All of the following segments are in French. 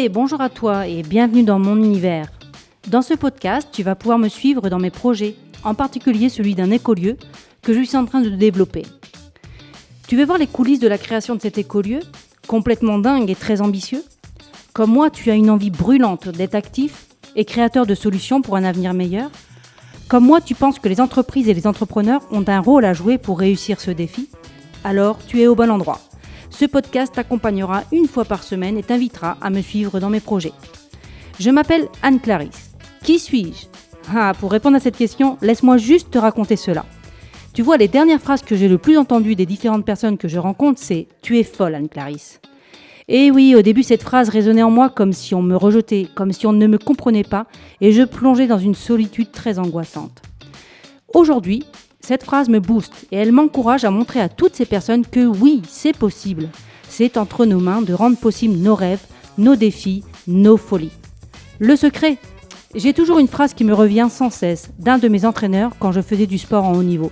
bonjour à toi et bienvenue dans mon univers. Dans ce podcast, tu vas pouvoir me suivre dans mes projets, en particulier celui d'un écolieu que je suis en train de développer. Tu veux voir les coulisses de la création de cet écolieu, complètement dingue et très ambitieux ? Comme moi, tu as une envie brûlante d'être actif et créateur de solutions pour un avenir meilleur ? Comme moi, tu penses que les entreprises et les entrepreneurs ont un rôle à jouer pour réussir ce défi ? Alors, tu es au bon endroit. Ce podcast t'accompagnera une fois par semaine et t'invitera à me suivre dans mes projets. Je m'appelle Anne-Clarisse. Qui suis-je ? Pour répondre à cette question, laisse-moi juste te raconter cela. Tu vois, les dernières phrases que j'ai le plus entendues des différentes personnes que je rencontre, c'est « Tu es folle, Anne-Clarisse ». Et oui, au début, cette phrase résonnait en moi comme si on me rejetait, comme si on ne me comprenait pas, et je plongeais dans une solitude très angoissante. Aujourd'hui, cette phrase me booste et elle m'encourage à montrer à toutes ces personnes que oui, c'est possible. C'est entre nos mains de rendre possible nos rêves, nos défis, nos folies. Le secret ? J'ai toujours une phrase qui me revient sans cesse d'un de mes entraîneurs quand je faisais du sport en haut niveau.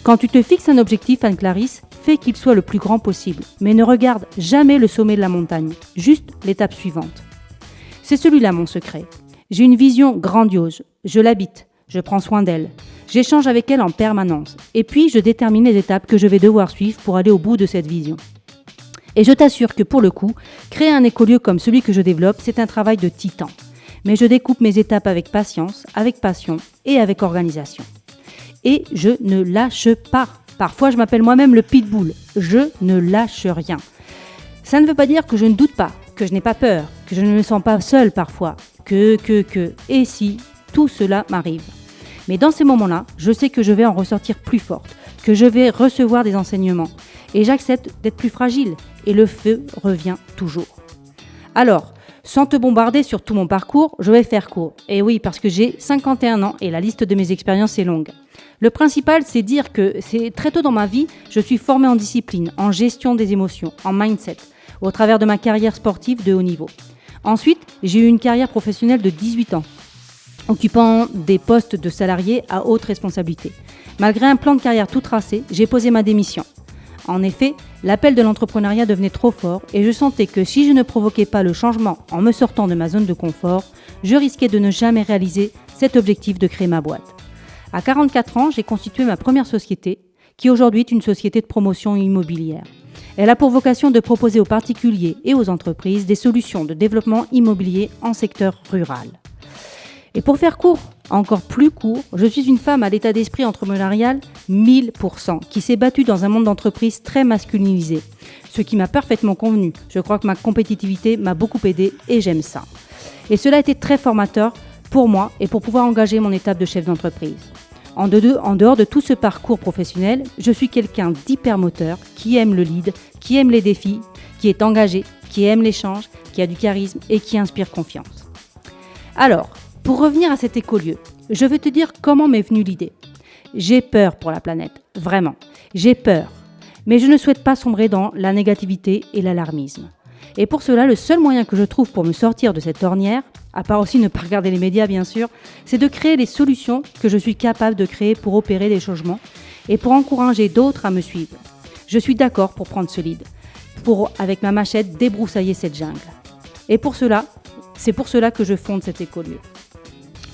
Quand tu te fixes un objectif, Anne-Clarisse, fais qu'il soit le plus grand possible, mais ne regarde jamais le sommet de la montagne, juste l'étape suivante. C'est celui-là mon secret. J'ai une vision grandiose, je l'habite, je prends soin d'elle, j'échange avec elle en permanence, et puis je détermine les étapes que je vais devoir suivre pour aller au bout de cette vision. Et je t'assure que pour le coup, créer un écolieu comme celui que je développe, c'est un travail de titan. Mais je découpe mes étapes avec patience, avec passion et avec organisation. Et je ne lâche pas. Parfois, je m'appelle moi-même le pitbull. Je ne lâche rien. Ça ne veut pas dire que je ne doute pas, que je n'ai pas peur, que je ne me sens pas seule parfois, et si tout cela m'arrive. Mais dans ces moments-là, je sais que je vais en ressortir plus forte, que je vais recevoir des enseignements. Et j'accepte d'être plus fragile. Et le feu revient toujours. Alors, sans te bombarder sur tout mon parcours, je vais faire court. Et oui, parce que j'ai 51 ans et la liste de mes expériences est longue. Le principal, c'est dire que c'est très tôt dans ma vie, je suis formée en discipline, en gestion des émotions, en mindset, au travers de ma carrière sportive de haut niveau. Ensuite, j'ai eu une carrière professionnelle de 18 ans, occupant des postes de salarié à haute responsabilité. Malgré un plan de carrière tout tracé, j'ai posé ma démission. En effet, l'appel de l'entrepreneuriat devenait trop fort et je sentais que si je ne provoquais pas le changement en me sortant de ma zone de confort, je risquais de ne jamais réaliser cet objectif de créer ma boîte. À 44 ans, j'ai constitué ma première société, qui aujourd'hui est une société de promotion immobilière. Elle a pour vocation de proposer aux particuliers et aux entreprises des solutions de développement immobilier en secteur rural. Et pour faire court, encore plus court, je suis une femme à l'état d'esprit entrepreneurial 1000%, qui s'est battue dans un monde d'entreprise très masculinisé, ce qui m'a parfaitement convenu. Je crois que ma compétitivité m'a beaucoup aidée et j'aime ça. Et cela a été très formateur pour moi et pour pouvoir engager mon étape de chef d'entreprise. En dehors de tout ce parcours professionnel, je suis quelqu'un d'hypermoteur, qui aime le lead, qui aime les défis, qui est engagé, qui aime l'échange, qui a du charisme et qui inspire confiance. Alors, pour revenir à cet écolieu, je vais te dire comment m'est venue l'idée. J'ai peur pour la planète, vraiment. J'ai peur, mais je ne souhaite pas sombrer dans la négativité et l'alarmisme. Et pour cela, le seul moyen que je trouve pour me sortir de cette ornière, à part aussi ne pas regarder les médias bien sûr, c'est de créer les solutions que je suis capable de créer pour opérer des changements et pour encourager d'autres à me suivre. Je suis d'accord pour prendre ce lead, pour, avec ma machette, débroussailler cette jungle. Et c'est pour cela que je fonde cet écolieu.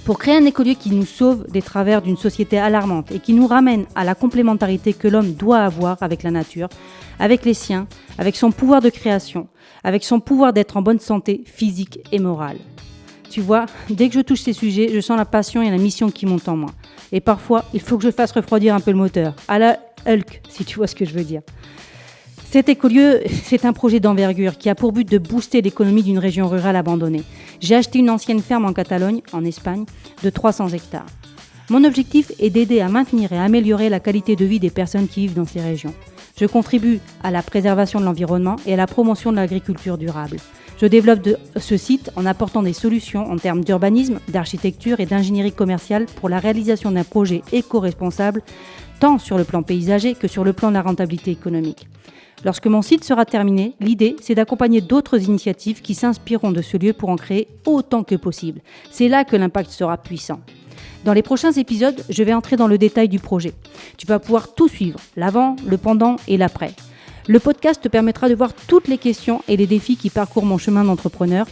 Pour créer un écolieu qui nous sauve des travers d'une société alarmante et qui nous ramène à la complémentarité que l'homme doit avoir avec la nature, avec les siens, avec son pouvoir de création, avec son pouvoir d'être en bonne santé physique et morale. Tu vois, dès que je touche ces sujets, je sens la passion et la mission qui montent en moi. Et parfois, il faut que je fasse refroidir un peu le moteur, à la Hulk, si tu vois ce que je veux dire. Cet écolieu, c'est un projet d'envergure qui a pour but de booster l'économie d'une région rurale abandonnée. J'ai acheté une ancienne ferme en Catalogne, en Espagne, de 300 hectares. Mon objectif est d'aider à maintenir et à améliorer la qualité de vie des personnes qui vivent dans ces régions. Je contribue à la préservation de l'environnement et à la promotion de l'agriculture durable. Je développe ce site en apportant des solutions en termes d'urbanisme, d'architecture et d'ingénierie commerciale pour la réalisation d'un projet éco-responsable, tant sur le plan paysager que sur le plan de la rentabilité économique. Lorsque mon site sera terminé, l'idée, c'est d'accompagner d'autres initiatives qui s'inspireront de ce lieu pour en créer autant que possible. C'est là que l'impact sera puissant. Dans les prochains épisodes, je vais entrer dans le détail du projet. Tu vas pouvoir tout suivre, l'avant, le pendant et l'après. Le podcast te permettra de voir toutes les questions et les défis qui parcourent mon chemin d'entrepreneur,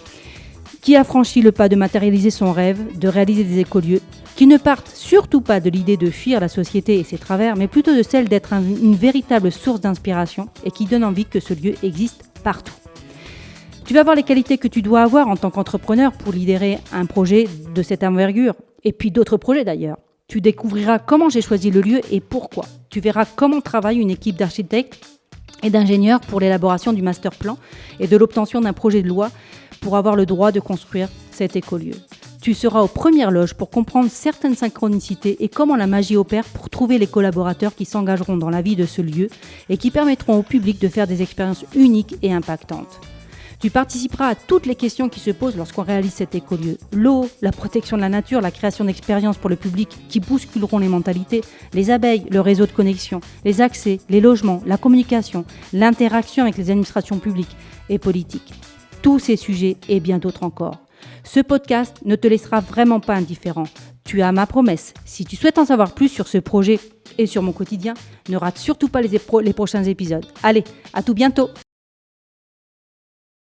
qui a franchi le pas de matérialiser son rêve, de réaliser des écolieux, qui ne partent surtout pas de l'idée de fuir la société et ses travers, mais plutôt de celle d'être une véritable source d'inspiration et qui donne envie que ce lieu existe partout. Tu vas voir les qualités que tu dois avoir en tant qu'entrepreneur pour lidérer un projet de cette envergure, et puis d'autres projets d'ailleurs. Tu découvriras comment j'ai choisi le lieu et pourquoi. Tu verras comment travaille une équipe d'architectes et d'ingénieurs pour l'élaboration du master plan et de l'obtention d'un projet de loi pour avoir le droit de construire cet écolieu. Tu seras aux premières loges pour comprendre certaines synchronicités et comment la magie opère pour trouver les collaborateurs qui s'engageront dans la vie de ce lieu et qui permettront au public de faire des expériences uniques et impactantes. Tu participeras à toutes les questions qui se posent lorsqu'on réalise cet écolieu. L'eau, la protection de la nature, la création d'expériences pour le public qui bousculeront les mentalités, les abeilles, le réseau de connexion, les accès, les logements, la communication, l'interaction avec les administrations publiques et politiques. Tous ces sujets et bien d'autres encore. Ce podcast ne te laissera vraiment pas indifférent. Tu as ma promesse. Si tu souhaites en savoir plus sur ce projet et sur mon quotidien, ne rate surtout pas les prochains épisodes. Allez, à tout bientôt!